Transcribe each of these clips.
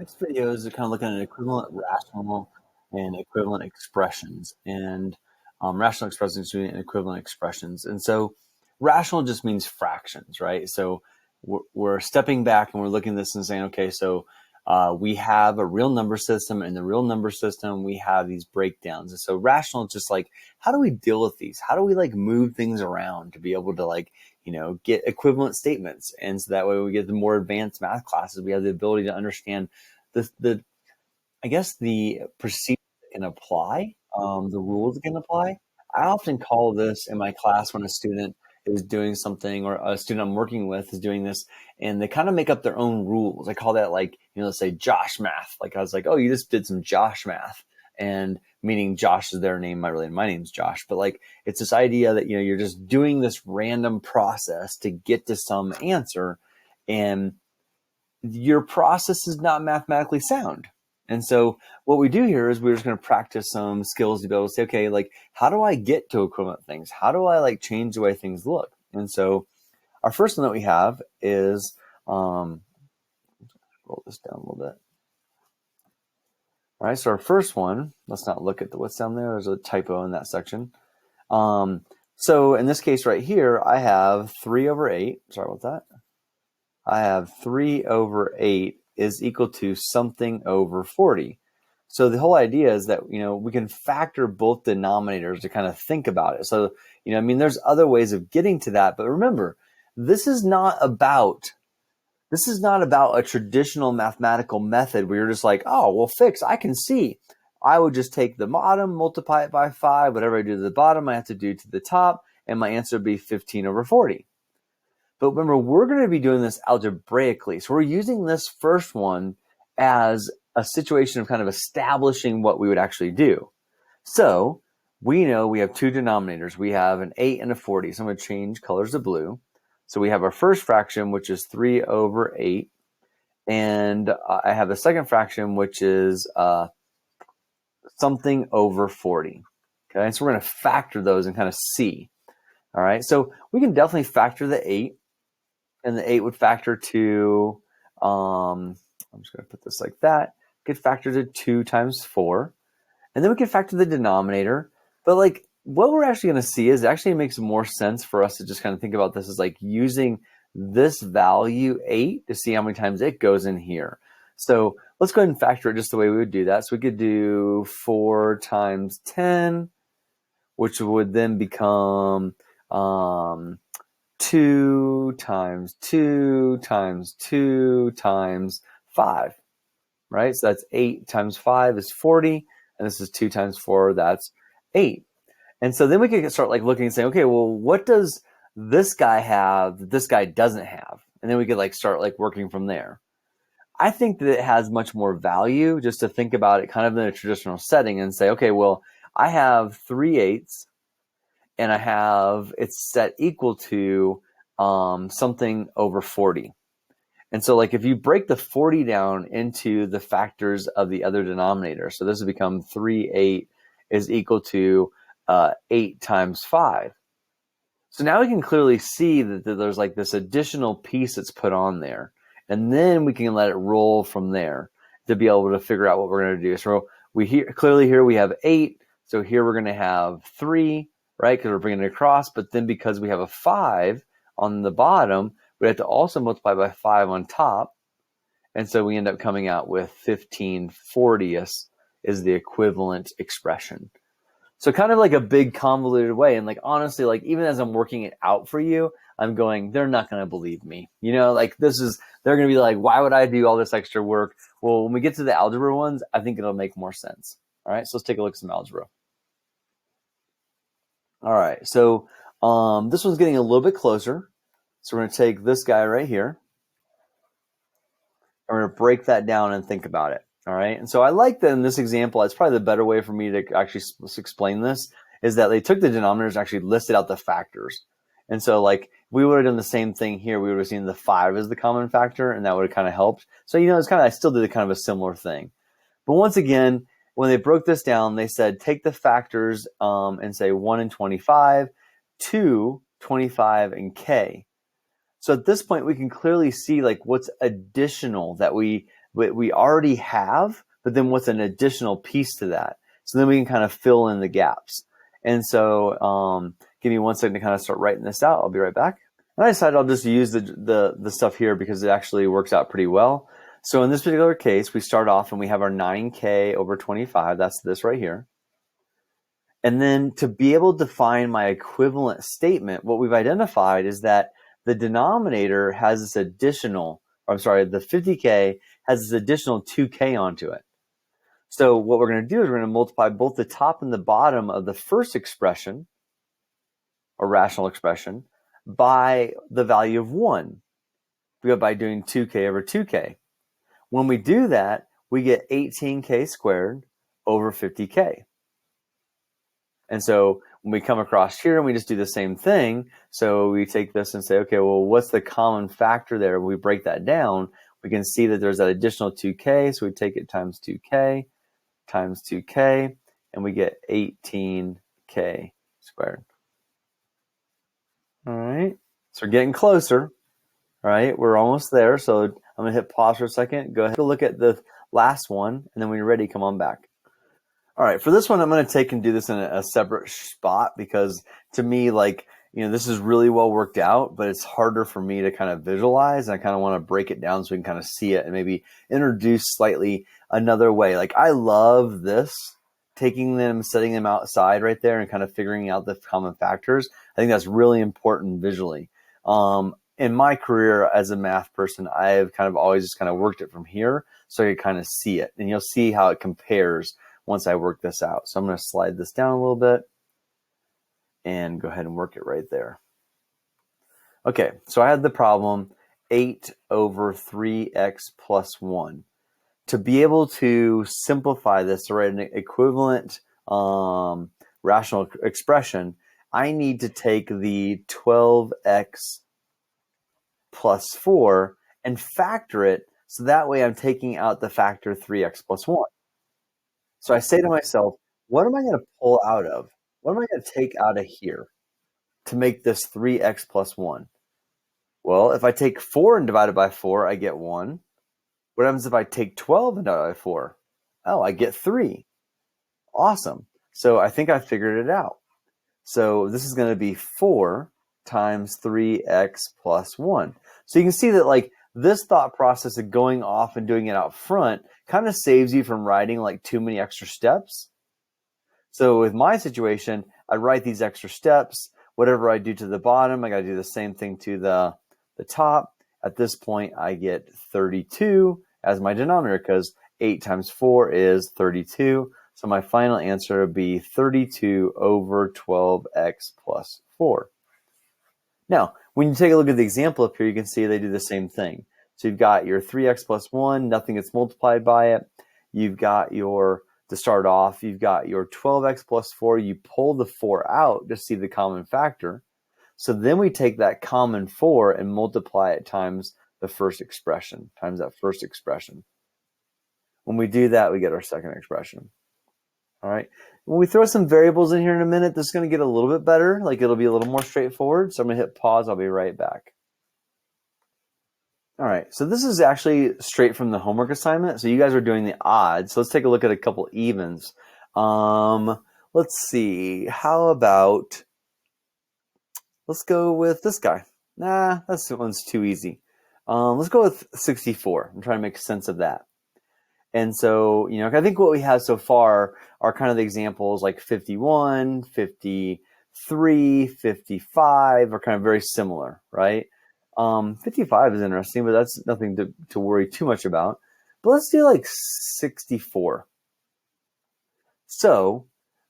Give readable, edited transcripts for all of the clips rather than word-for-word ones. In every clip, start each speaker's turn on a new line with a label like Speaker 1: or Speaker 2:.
Speaker 1: Next video is kind of looking at equivalent rational and equivalent expressions, and rational expressions and equivalent expressions. And so rational just means fractions, right? So we're stepping back and we're looking at this and saying, okay, so we have a real number system. And in the real number system, we have these breakdowns. And so rational is just like, how do we deal with these? How do we like move things around to be able to like, get equivalent statements? And so that way we get the more advanced math classes, we have the ability to understand the I guess the procedure that can apply, the rules that can apply. I often call this in my class when a student is doing something or a student I'm working with is doing this and they kind of make up their own rules. I call that like, let's say Josh math. Like I was like, oh, you just did some Josh math. And meaning Josh is their name, my name's Josh. But like it's this idea that, you're just doing this random process to get to some answer. And your process is not mathematically sound. And so what we do here is we're just going to practice some skills to be able to say, okay, like how do I get to equivalent things? How do I like change the way things look? And so our first one that we have is, roll this down a little bit. All right, so our first one, let's not look at what's down there. There's a typo in that section. So in this case right here, I have 3 over 8. Sorry about that. I have 3 over 8 is equal to something over 40. So the whole idea is that, we can factor both denominators to kind of think about it. So, there's other ways of getting to that. But remember, this is not about a traditional mathematical method where you're just like, oh, well, I can see. I would just take the bottom, multiply it by 5. Whatever I do to the bottom, I have to do to the top. And my answer would be 15 over 40. But remember, we're going to be doing this algebraically. So we're using this first one as a situation of kind of establishing what we would actually do. So we know we have two denominators. We have an 8 and a 40. So I'm going to change colors to blue. So we have our first fraction, which is 3 over 8. And I have the second fraction, which is something over 40. Okay, so we're going to factor those and kind of see. All right, so we can definitely factor the 8. And the 8 would factor to, I'm just going to put this like that. We could factor to 2 times 4. And then we could factor the denominator. But like what we're actually going to see is it actually makes more sense for us to just kind of think about this as like using this value 8 to see how many times it goes in here. So let's go ahead and factor it just the way we would do that. So we could do 4 times 10, which would then become 2 times 2 times 2 times 5, right? So that's 8 times 5 is 40, and this is 2 times 4, that's 8. And so then we can start like looking and saying, okay, well, what does this guy have that this guy doesn't have? And then we could like start like working from there. I think that it has much more value just to think about it kind of in a traditional setting and say, okay, well, I have 3/8 and I have it's set equal to something over 40. And so like if you break the 40 down into the factors of the other denominator, so this would become 3/8 is equal to 8 times 5. So now we can clearly see that there's like this additional piece that's put on there. And then we can let it roll from there to be able to figure out what we're going to do. So clearly here we have 8. So here we're going to have 3, right? Because we're bringing it across. But then because we have a 5 on the bottom, we have to also multiply by 5 on top. And so we end up coming out with 15/40 is the equivalent expression. So kind of like a big convoluted way. And like, honestly, like even as I'm working it out for you, I'm going, they're not going to believe me. Like they're going to be like, why would I do all this extra work? Well, when we get to the algebra ones, I think it'll make more sense. All right, so let's take a look at some algebra. All right, so this one's getting a little bit closer. So we're going to take this guy right here. And we're going to break that down and think about it. All right. And so I like that in this example, it's probably the better way for me to actually explain this is that they took the denominators and actually listed out the factors. And so like we would have done the same thing here. We would have seen the 5 as the common factor, and that would have kind of helped. So, it's kind of, I still did kind of a similar thing. But once again, when they broke this down, they said, take the factors and say 1 and 25, 2, 25, and K. So at this point, we can clearly see like what's additional that we we already have, but then what's an additional piece to that? So then we can kind of fill in the gaps. And so give me 1 second to kind of start writing this out. I'll be right back. And I decided I'll just use the stuff here because it actually works out pretty well. So in this particular case, we start off and we have our 9K over 25. That's this right here. And then to be able to find my equivalent statement, what we've identified is that the denominator has this additional, or I'm sorry, the 50K has this additional 2K onto it. So what we're going to do is we're going to multiply both the top and the bottom of the first expression, or rational expression, by the value of 1. We go by doing 2K over 2K. When we do that, we get 18K squared over 50K. And so when we come across here and we just do the same thing, so we take this and say, okay, well, what's the common factor there? When we break that down, we can see that there's that additional 2K, so we take it times 2K times 2K, and we get 18K squared. All right, so we're getting closer. All right, we're almost there, so I'm going to hit pause for a second. Go ahead and look at the last one, and then when you're ready, come on back. All right, for this one, I'm going to take and do this in a separate spot because to me, like, this is really well worked out, but it's harder for me to kind of visualize. And I kind of want to break it down so we can kind of see it and maybe introduce slightly another way. Like, I love this, taking them, setting them outside right there and kind of figuring out the common factors. I think that's really important visually. In my career as a math person, I've kind of always just kind of worked it from here so I can kind of see it. And you'll see how it compares once I work this out. So I'm going to slide this down a little bit and go ahead and work it right there. Okay, so I had the problem 8 over 3x plus 1. To be able to simplify this to write an equivalent rational expression, I need to take the 12x plus 4 and factor it, so that way I'm taking out the factor 3x plus 1. So I say to myself, what am I going to pull out of? What am I going to take out of here to make this 3x plus 1? Well, if I take 4 and divide it by 4, I get 1. What happens if I take 12 and divide it by 4? Oh, I get 3. Awesome. So I think I figured it out. So this is going to be 4 times 3x plus 1. So you can see that, like, this thought process of going off and doing it out front kind of saves you from writing like too many extra steps. So with my situation, I write these extra steps. Whatever I do to the bottom, I got to do the same thing to the top. At this point, I get 32 as my denominator because 8 times 4 is 32. So my final answer would be 32 over 12x plus 4. Now, when you take a look at the example up here, you can see they do the same thing. So you've got your 3x plus 1, nothing gets multiplied by it. You've got to start off, you've got your 12x plus 4. You pull the 4 out to see the common factor. So then we take that common 4 and multiply it times the first expression, times that first expression. When we do that, we get our second expression. All right. When we throw some variables in here in a minute, this is going to get a little bit better. Like, it'll be a little more straightforward. So I'm going to hit pause. I'll be right back. All right. So this is actually straight from the homework assignment. So you guys are doing the odds. So let's take a look at a couple evens. Let's see. How about, let's go with this guy. Nah, this one's too easy. Let's go with 64. I'm trying to make sense of that. And so, I think what we have so far are kind of the examples like 51, 53, 55 are kind of very similar, right? 55 is interesting, but that's nothing to worry too much about. But let's do like 64. So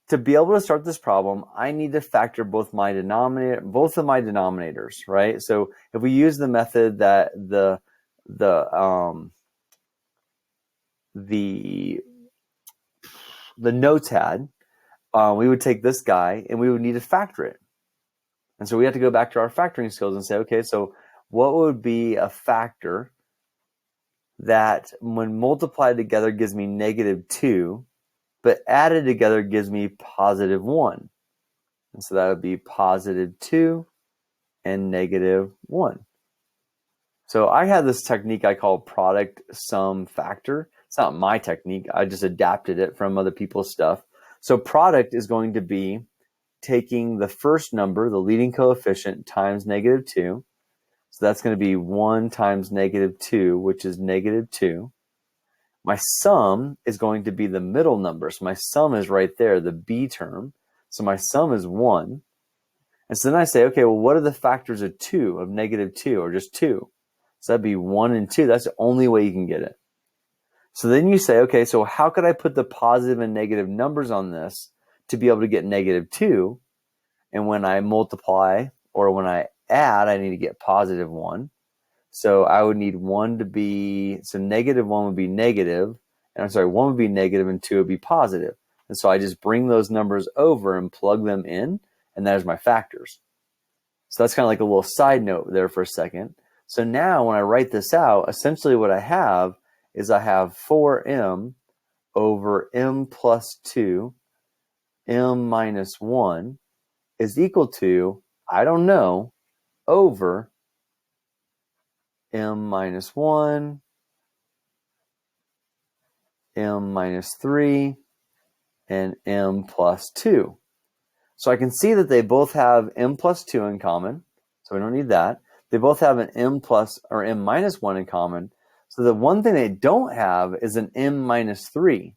Speaker 1: to be able to start this problem, I need to factor both of my denominators, right? So if we use the method that the notes had, we would take this guy and we would need to factor it. And so we have to go back to our factoring skills and say, okay, so what would be a factor that when multiplied together gives me -2, but added together gives me +1? And so that would be +2 and -1. So I have this technique I call product sum factor. It's not my technique. I just adapted it from other people's stuff. So product is going to be taking the first number, the leading coefficient, times -2. So that's going to be 1 times -2, which is -2. My sum is going to be the middle number. So my sum is right there, the b term. So my sum is 1. And so then I say, okay, well, what are the factors of 2, of -2, or just 2? So that'd be 1 and 2. That's the only way you can get it. So then you say, okay, so how could I put the positive and negative numbers on this to be able to get -2? And when I multiply or when I add, I need to get +1. So I would need 1 to be, so -1 would be negative, and I'm sorry, 1 would be negative and 2 would be positive. And so I just bring those numbers over and plug them in, and there's my factors. So that's kind of like a little side note there for a second. So now when I write this out, essentially what I have is I have 4m over m plus 2, m minus 1 is equal to, I don't know, over m minus 1, m minus 3, and m plus 2. So I can see that they both have m plus 2 in common, so we don't need that. They both have an m plus or m minus 1 in common. So the one thing they don't have is an m minus 3.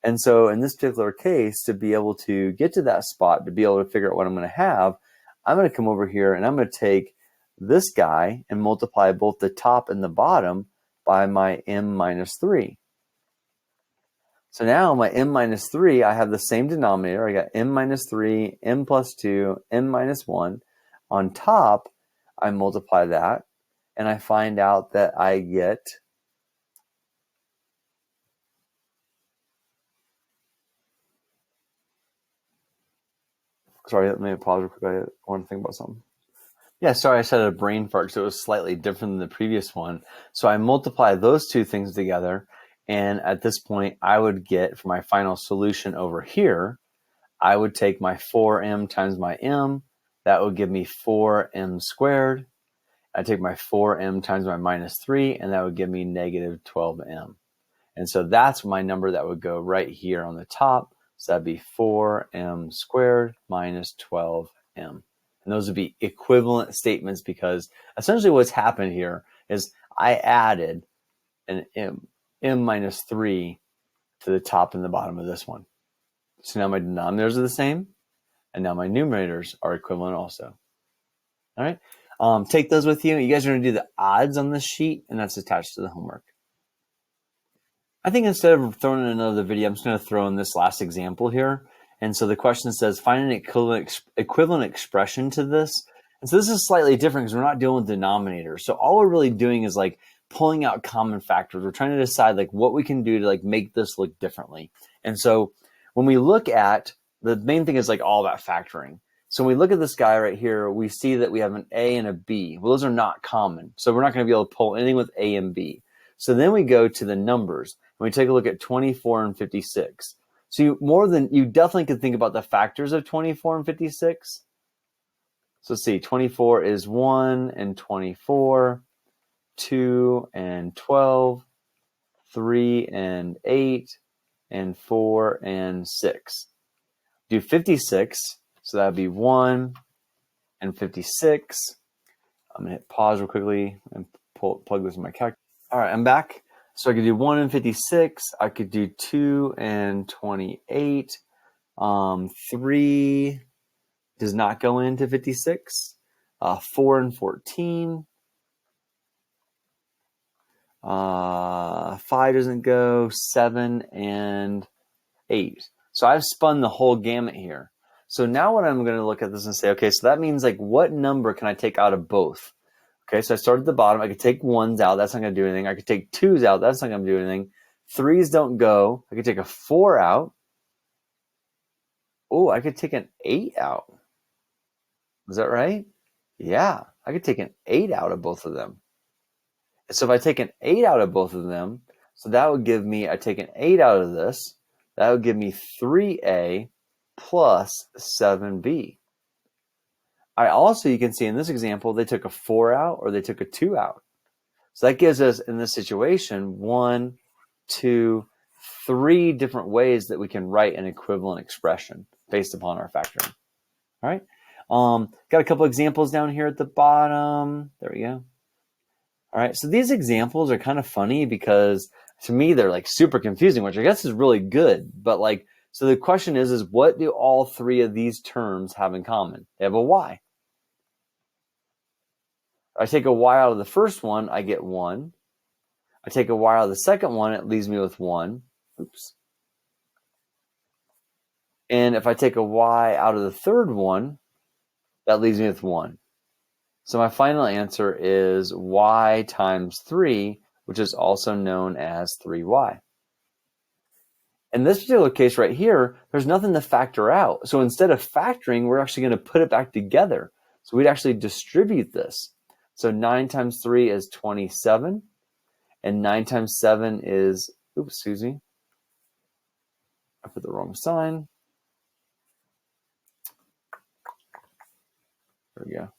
Speaker 1: And so in this particular case, to be able to get to that spot, to be able to figure out what I'm going to have, I'm going to come over here and I'm going to take this guy and multiply both the top and the bottom by my m minus 3. So now my m minus 3, I have the same denominator. I got m minus 3, m plus 2, m minus 1. On top, I multiply that, and I find out that I get sorry, let me pause real quick. I want to think about something. Yeah, sorry, I said a brain fart, so it was slightly different than the previous one. So I multiply those two things together, and at this point, I would get, for my final solution over here, I would take my 4m times my m. That would give me 4m squared. I take my 4m times my minus 3, and that would give me negative 12m. And so that's my number that would go right here on the top. So that'd be 4m squared minus 12m. And those would be equivalent statements because essentially what's happened here is I added an m minus 3 to the top and the bottom of this one. So now my denominators are the same, and now my numerators are equivalent also. All right, take those with you. You guys are going to do the odds on this sheet, and that's attached to the homework. I think instead of throwing in another video, I'm just going to throw in this last example here. And so the question says, find an equivalent expression to this. And so this is slightly different because we're not dealing with denominators. So all we're really doing is like pulling out common factors. We're trying to decide like what we can do to like make this look differently. And so when we look at, the main thing is like all about factoring. So when we look at this guy right here, we see that we have an A and a B. Well, those are not common. So we're not going to be able to pull anything with A and B. So then we go to the numbers and we take a look at 24 and 56. So you definitely could think about the factors of 24 and 56. So let's see, 24 is 1 and 24, 2 and 12, 3 and 8, and 4 and 6. Do 56, so that would be 1 and 56. I'm going to hit pause real quickly and plug this in my calculator. All right, I'm back. So I could do 1 and 56. I could do 2 and 28. 3 does not go into 56. 4 and 14. 5 doesn't go. 7 and 8. So I've spun the whole gamut here. So now what I'm going to look at this and say, okay, so that means like what number can I take out of both? Okay, so I started at the bottom. I could take 1s out. That's not going to do anything. I could take 2s out. That's not going to do anything. 3s don't go. I could take a 4 out. Oh, I could take an 8 out. Is that right? Yeah, I could take an 8 out of both of them. So if I take an 8 out of both of them, so that would give me, I take an 8 out of this, that would give me 3a plus 7b. you can see in this example, they took a 4 out or they took a 2 out. So that gives us, in this situation, 1, 2, 3 different ways that we can write an equivalent expression based upon our factoring. All right. Got a couple examples down here at the bottom. There we go. All right. So these examples are kind of funny because to me, they're like super confusing, which I guess is really good. But like, so the question is what do all 3 of these terms have in common? They have a y. I take a y out of the first one, I get 1. I take a y out of the second one, it leaves me with 1. Oops. And if I take a y out of the third one, that leaves me with 1. So my final answer is y times 3, which is also known as 3y. In this particular case right here, there's nothing to factor out. So instead of factoring, we're actually going to put it back together. So we'd actually distribute this. So 9 times 3 is 27. And 9 times 7 is, oops, excuse me. I put the wrong sign. There we go.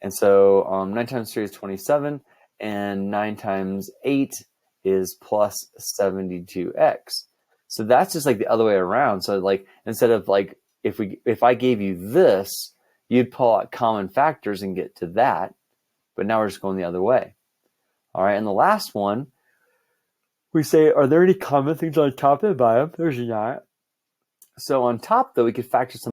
Speaker 1: And so 9 times 3 is 27. And 9 times 8 is plus 72x. So that's just like the other way around. So like instead of like if I gave you this, you'd pull out common factors and get to that. But now we're just going the other way. All right, and the last one, we say, are there any common things on top and bottom? There's not. So on top, though, we could factor some